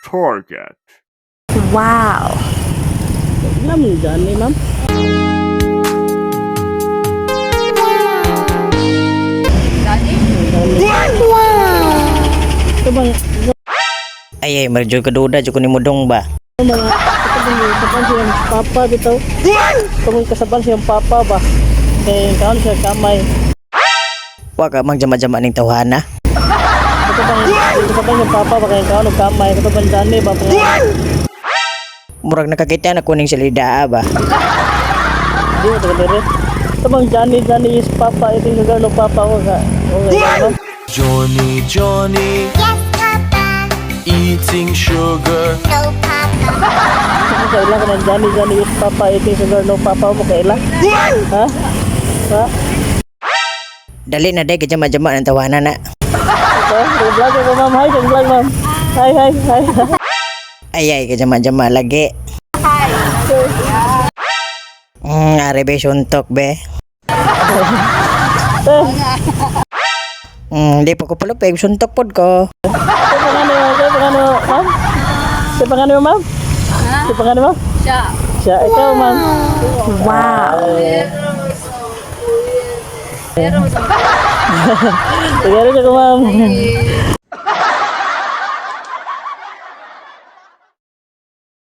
target. Wow. Namin dyan ni ma'am. Ito bang Ay, medyo kaduda, jud ko ni Mudong ba? mga ito bang kasaban siyang papa bitaw? Ito bang kasaban siyang papa ba? Kaya kaon siya kamay. Wa ka magjama-jama ning tawhana. Ito bang kasaban siyang papa ba kaya kaon og kamay? Ito bang dyan ni ba? Murag nakakita na kuning salida ba? Hindi mo taga dire. Ito bang Johnny is papa? Ito yung gagawin ng papa ko ka. Okay, ma'am. Johnny, Johnny, Yes, Papa. eating sugar. No, Papa. Ano kailan ka ng Johnny is papa? Ito yung gagawin ng papa mo kailan? Ha? Ha? Dali na day kajama-jama ng tawhana na. Ito? Vlog ko ma'am. Hi, vlog ma'am. Hi. Ay, kajama-jama lagi. Ari be suntok be. Di pa ko palupig, suntok pod ko. Ito pangano, ma'am? Ito pangano, ma'am? Ito pangano, ma'am? Siya, ikaw, ma'am. Wow. Tagaro siya ko, ma'am.